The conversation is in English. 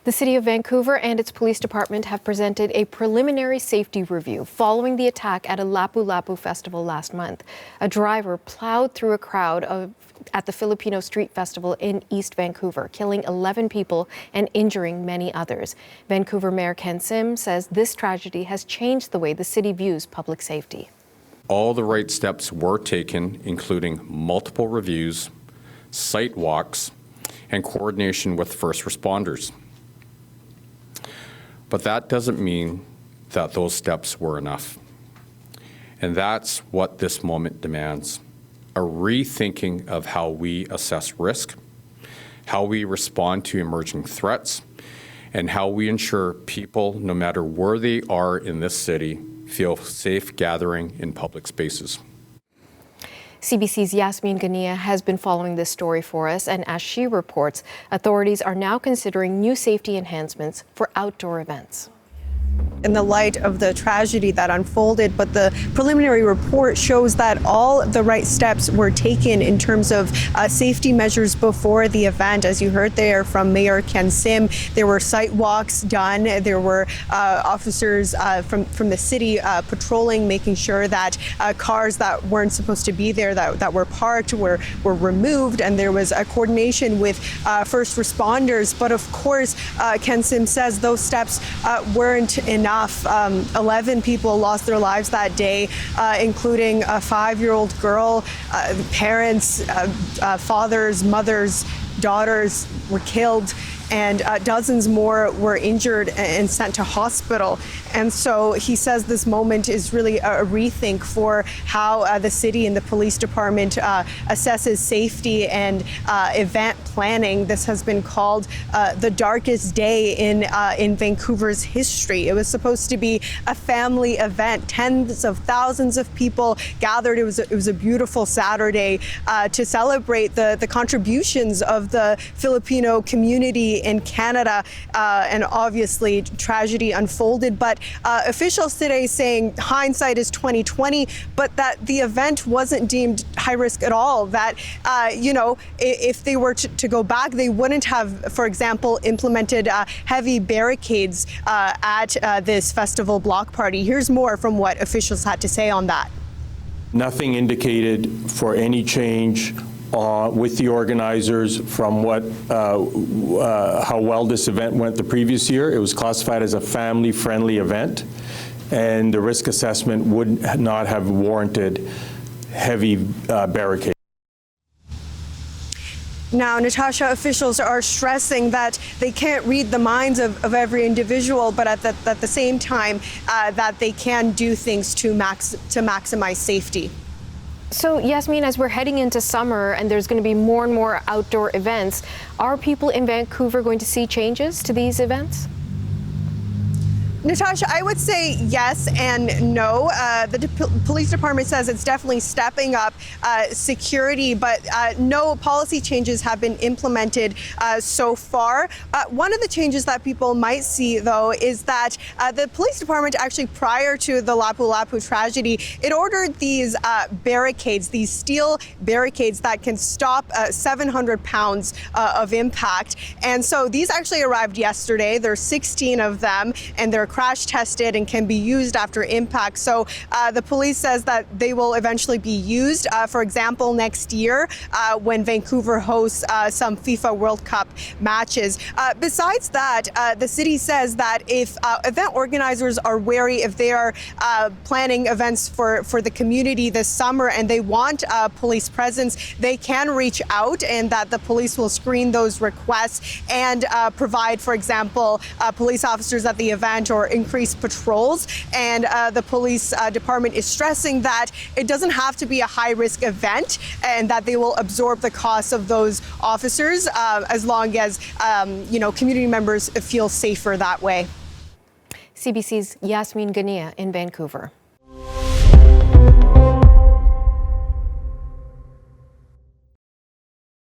The City of Vancouver and its police department have presented a preliminary safety review following the attack at a Lapu-Lapu festival last month. A driver plowed through a crowd at the Filipino Street Festival in East Vancouver, killing 11 people and injuring many others. Vancouver Mayor Ken Sim says this tragedy has changed the way the city views public safety. All the right steps were taken, including multiple reviews, site walks, and coordination with first responders. But that doesn't mean that those steps were enough. And that's what this moment demands: a rethinking of how we assess risk, how we respond to emerging threats, and how we ensure people, no matter where they are in this city, feel safe gathering in public spaces. CBC's Yasmin Gania has been following this story for us, and as she reports, authorities are now considering new safety enhancements for outdoor events. In the light of the tragedy that unfolded, but the preliminary report shows that all the right steps were taken in terms of safety measures before the event. As you heard there from Mayor Ken Sim, there were site walks done. There were officers from the city patrolling, making sure that cars that weren't supposed to be there, that were parked, were removed, and there was a coordination with first responders. But of course, Ken Sim says those steps weren't enough. 11 people lost their lives that day, including a 5-year-old girl. Parents, fathers, mothers, daughters were killed, and dozens more were injured and sent to hospital. And so he says this moment is really a rethink for how the city and the police department assesses safety and event planning. This has been called the darkest day in Vancouver's history. It was supposed to be a family event. Tens of thousands of people gathered. It was a beautiful Saturday to celebrate the contributions of the Filipino community in Canada, and obviously tragedy unfolded. But officials today saying hindsight is 2020, but that the event wasn't deemed high risk at all. That if they were to go back, they wouldn't have, for example, implemented heavy barricades at this festival block party. Here's more from what officials had to say on that. Nothing indicated for any change with the organizers from how well this event went the previous year. It was classified as a family-friendly event, and the risk assessment would not have warranted heavy barricades. Now, Natasha, officials are stressing that they can't read the minds of every individual, but at the same time that they can do things to maximize safety. So, Yasmin, as we're heading into summer and there's going to be more and more outdoor events, are people in Vancouver going to see changes to these events? Natasha, I would say yes and no. The police department says it's definitely stepping up security, but no policy changes have been implemented so far. One of the changes that people might see, though, is that the police department actually, prior to the Lapu-Lapu tragedy, it ordered these barricades, these steel barricades that can stop 700 pounds of impact. And so these actually arrived yesterday. There's 16 of them, and they're crash tested and can be used after impact. So the police says that they will eventually be used, for example, next year when Vancouver hosts some FIFA World Cup matches. Besides that, the city says that if event organizers are wary, if they are planning events for the community this summer and they want police presence, they can reach out, and that the police will screen those requests and provide, for example, police officers at the event or increase patrols. And the police department is stressing that it doesn't have to be a high-risk event, and that they will absorb the costs of those officers as long as community members feel safer that way. CBC's Yasmin Gania in Vancouver.